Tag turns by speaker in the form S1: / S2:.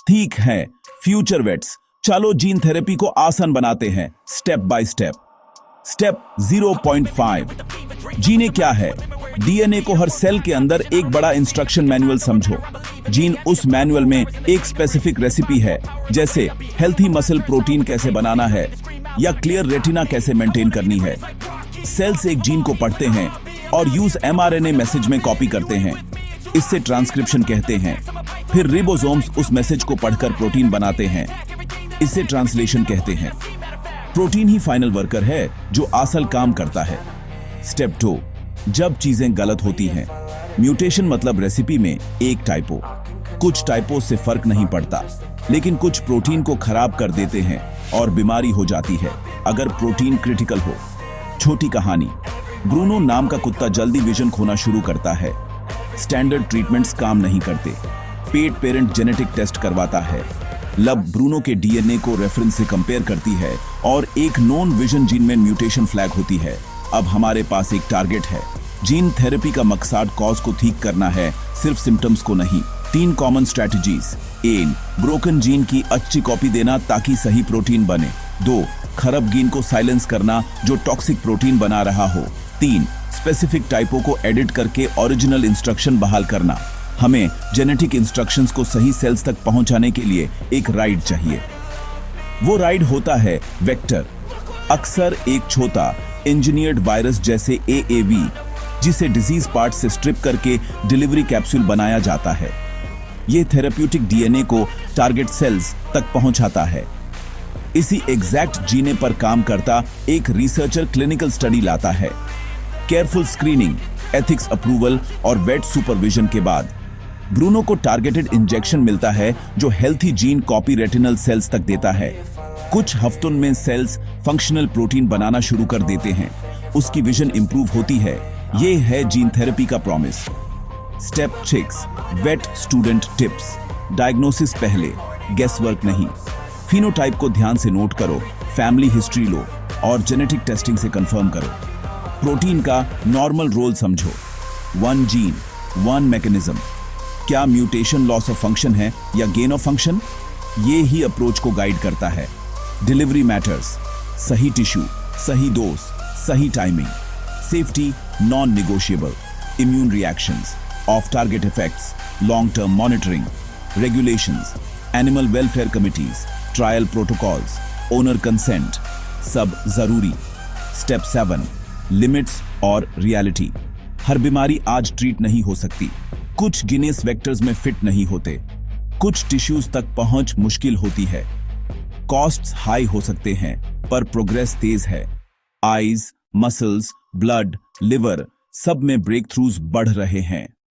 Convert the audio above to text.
S1: ठीक है future weights, चलो जीन थेरेपी को आसान बनाते हैं स्टेप बाय स्टेप। स्टेप 0.5, जीने क्या है। डीएनए को हर सेल के अंदर एक बड़ा इंस्ट्रक्शन मैनुअल समझो। जीन उस मैनुअल में एक स्पेसिफिक रेसिपी है, जैसे हेल्थी मसल प्रोटीन कैसे बनाना है या क्लियर रेटिना कैसे मेंटेन करनी है। सेल्स एक जीन को पढ़ते हैं और यूज एमआरएनए मैसेज में कॉपी करते हैं, इससे ट्रांसक्रिप्शन कहते हैं। फिर रिबोसोम्स उस मैसेज को पढ़कर प्रोटीन बनाते हैं, इसे ट्रांसलेशन कहते हैं। प्रोटीन ही फाइनल वर्कर है जो असल काम करता है। स्टेप 2, जब चीजें गलत होती हैं। म्यूटेशन मतलब रेसिपी में एक टाइपो। कुछ टाइपो से फर्क नहीं पड़ता, लेकिन कुछ प्रोटीन को खराब कर देते हैं और बीमारी हो जाती है अगर प्रोटीन क्रिटिकल हो। छोटी कहानी, ब्रूनो नाम का कुत्ता जल्दी विजन खोना शुरू करता है। स्टैंडर्ड ट्रीटमेंट्स काम नहीं करते। पेट पेरेंट जेनेटिक टेस्ट करवाता है। लब ब्रूनो के डीएनए को रेफरेंस से कंपेयर करती है और एक नॉन विजन जीन में म्यूटेशन फ्लैग होती है। अब हमारे पास एक टारगेट है। जीन थेरेपी का मकसद कॉज को ठीक करना है, सिर्फ सिम्टम्स को नहीं। 3 कॉमन स्ट्रेटजीज। 1, ब्रोकन जीन की अच्छी कॉपी देना ताकि सही प्रोटीन बने। 2, खराब जीन को साइलेंस करना जो टॉक्सिक प्रोटीन बना रहा हो। 3, स्पेसिफिक टाइपो को एडिट करके ओरिजिनल इंस्ट्रक्शन बहाल करना। हमें जेनेटिक इंस्ट्रक्शंस को सही सेल्स तक पहुंचाने के लिए एक राइड चाहिए। वो राइड होता है वेक्टर, अक्सर एक छोटा इंजीनियर्ड वायरस जैसे AAV, जिसे डिजीज पार्ट से स्ट्रिप करके डिलीवरी कैप्सूल बनाया जाता है। ये थेरेप्यूटिक डीएनए को टारगेट सेल्स तक पहुंचाता है। इसी एग्जैक्ट जीने पर काम करता एक रिसर्चर क्लिनिकल स्टडी लाता है। केयरफुल स्क्रीनिंग, एथिक्स अप्रूवल और वेट सुपरविजन के बाद ब्रूनो को टारगेटेड इंजेक्शन मिलता है जो healthy gene copy retinal cells तक देता है। कुछ हफ्तों में सेल्स फंक्शनल प्रोटीन बनाना शुरू कर देते हैं, उसकी विजन इंप्रूव होती है। ये है जीन थेरेपी का promise. Step 6, vet student tips. Diagnosis पहले, गेस वर्क नहीं। फिनोटाइप को ध्यान से नोट करो, फैमिली हिस्ट्री लो और जेनेटिक टेस्टिंग से कंफर्म करो। प्रोटीन का नॉर्मल रोल समझो। 1 जीन 1 मैकेनिज्म। क्या म्यूटेशन लॉस ऑफ फंक्शन है या गेन ऑफ फंक्शन? ये ही अप्रोच को गाइड करता है। डिलीवरी मैटर्स, सही टिश्यू, सही डोज, सही timing. Safety non negotiable. Immune reactions, of target effects, long term monitoring. Regulations, animal welfare committees, trial protocols, owner consent, सब जरूरी। स्टेप 7, लिमिट्स और रियलिटी। हर बीमारी आज ट्रीट नहीं हो सकती। कुछ गिनेस वेक्टर्स में फिट नहीं होते, कुछ टिश्यूज तक पहुंच मुश्किल होती है। कॉस्ट्स हाई हो सकते हैं पर प्रोग्रेस तेज है। आईज, मसल्स, ब्लड, लिवर, सब में ब्रेक थ्रूज बढ़ रहे हैं।